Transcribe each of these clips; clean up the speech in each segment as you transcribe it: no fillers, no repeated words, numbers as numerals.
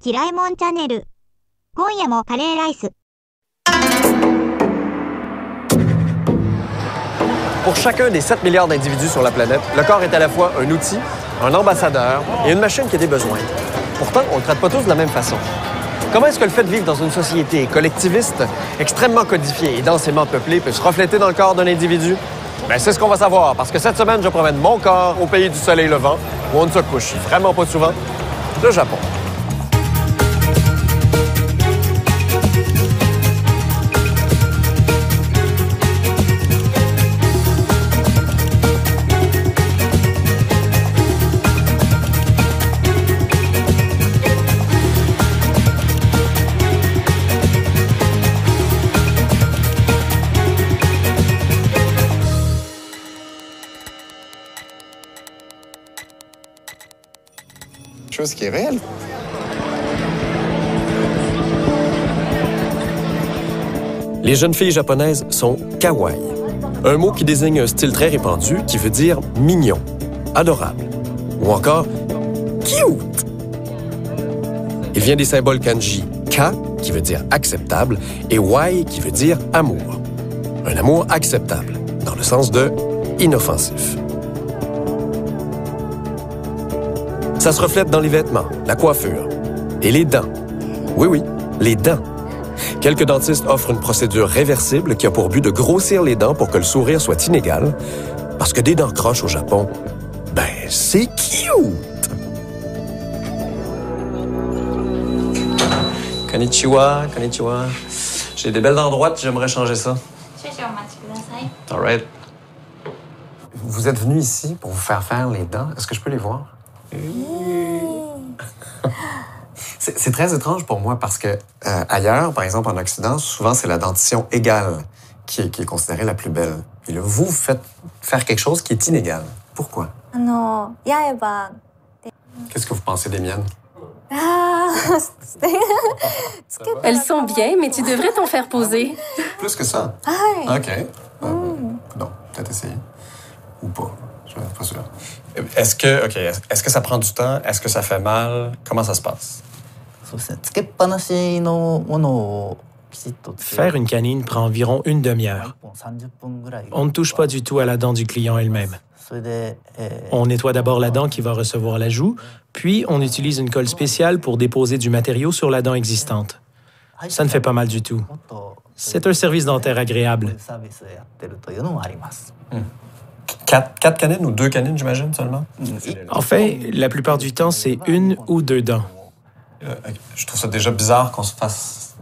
キラえもんチャンネル。今夜もカレーライス。Pour chacun des 7 milliards d'individus sur la planète, le corps est à la fois un outil, un ambassadeur et une machine qui a des besoins. Pourtant, on ne le traite pas tous de la même façon. Comment est-ce que le fait de vivre dans une société collectiviste, extrêmement codifiée et densément peuplée peut se refléter dans le corps d'un individu? Bien, c'est ce qu'on va savoir, parce que cette semaine, je promène mon corps au pays du soleil levant, où on ne se couche vraiment pas souvent, le Japon. Chose qui est réelle. Les jeunes filles japonaises sont kawaii, un mot qui désigne un style très répandu qui veut dire mignon, adorable, ou encore cute. Il vient des symboles kanji ka, qui veut dire acceptable, et wai, qui veut dire amour. Un amour acceptable, dans le sens de inoffensif. Ça se reflète dans les vêtements, la coiffure et les dents. Oui, oui, les dents. Quelques dentistes offrent une procédure réversible qui a pour but de grossir les dents pour que le sourire soit inégal. Parce que des dents croches au Japon, ben, c'est cute! Konnichiwa, konnichiwa. J'ai des belles dents droites, j'aimerais changer ça. All right. Vous êtes venu ici pour vous faire les dents. Est-ce que je peux les voir? C'est très étrange pour moi parce que ailleurs, par exemple en Occident, souvent c'est la dentition égale qui est considérée la plus belle. Et là, vous faites faire quelque chose qui est inégal. Pourquoi? Qu'est-ce que vous pensez des miennes? Elles sont bien, mais tu devrais t'en faire poser. Plus que ça? OK. Non, peut-être essayer. Ou pas. Je suis pas sûr. Est-ce que ça prend du temps? Est-ce que ça fait mal? Comment ça se passe? Faire une canine prend environ une demi-heure. On ne touche pas du tout à la dent du client elle-même. On nettoie d'abord la dent qui va recevoir l'ajout, puis on utilise une colle spéciale pour déposer du matériau sur la dent existante. Ça ne fait pas mal du tout. C'est un service dentaire agréable. 4 canines ou 2 canines, j'imagine, seulement? En fait, la plupart du temps, c'est 1 ou 2 dents. Je trouve ça déjà bizarre qu'on se fasse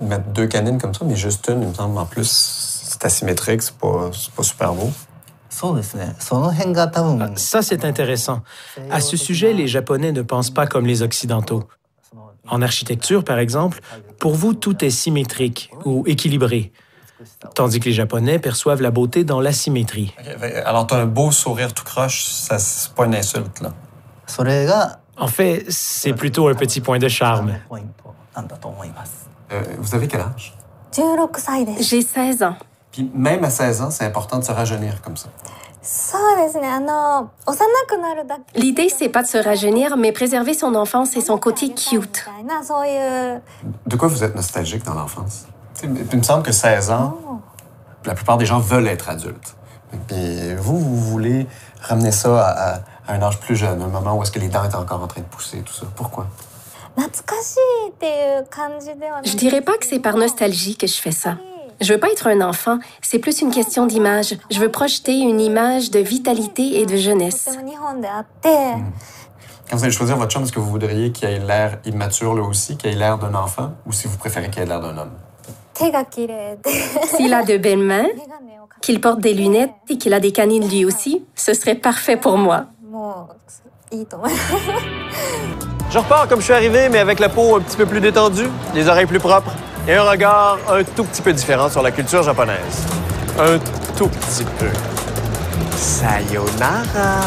mettre 2 canines comme ça, mais juste une, il me semble. En plus, c'est asymétrique, c'est pas super beau. Ça, c'est intéressant. À ce sujet, les Japonais ne pensent pas comme les Occidentaux. En architecture, par exemple, pour vous, tout est symétrique ou équilibré, tandis que les Japonais perçoivent la beauté dans l'asymétrie. Alors, tu as un beau sourire tout croche, ça, c'est pas une insulte, là. En fait, c'est plutôt un petit point de charme. Vous avez quel âge? J'ai 16 ans. Puis même à 16 ans, c'est important de se rajeunir comme ça. L'idée, c'est pas de se rajeunir, mais préserver son enfance et son côté cute. De quoi vous êtes nostalgique dans l'enfance? Il me semble que 16 ans, la plupart des gens veulent être adultes. Puis vous voulez ramener ça à un âge plus jeune, un moment où est-ce que les dents étaient encore en train de pousser, tout ça. Pourquoi? Je dirais pas que c'est par nostalgie que je fais ça. Je veux pas être un enfant, c'est plus une question d'image. Je veux projeter une image de vitalité et de jeunesse. Quand vous allez choisir votre chum, est-ce que vous voudriez qu'il ait l'air immature, là aussi, qu'il ait l'air d'un enfant, ou si vous préférez qu'il ait l'air d'un homme? S'il a de belles mains, qu'il porte des lunettes et qu'il a des canines lui aussi, ce serait parfait pour moi. Je repars comme je suis arrivé, mais avec la peau un petit peu plus détendue, les oreilles plus propres et un regard un tout petit peu différent sur la culture japonaise. Un tout petit peu. Sayonara!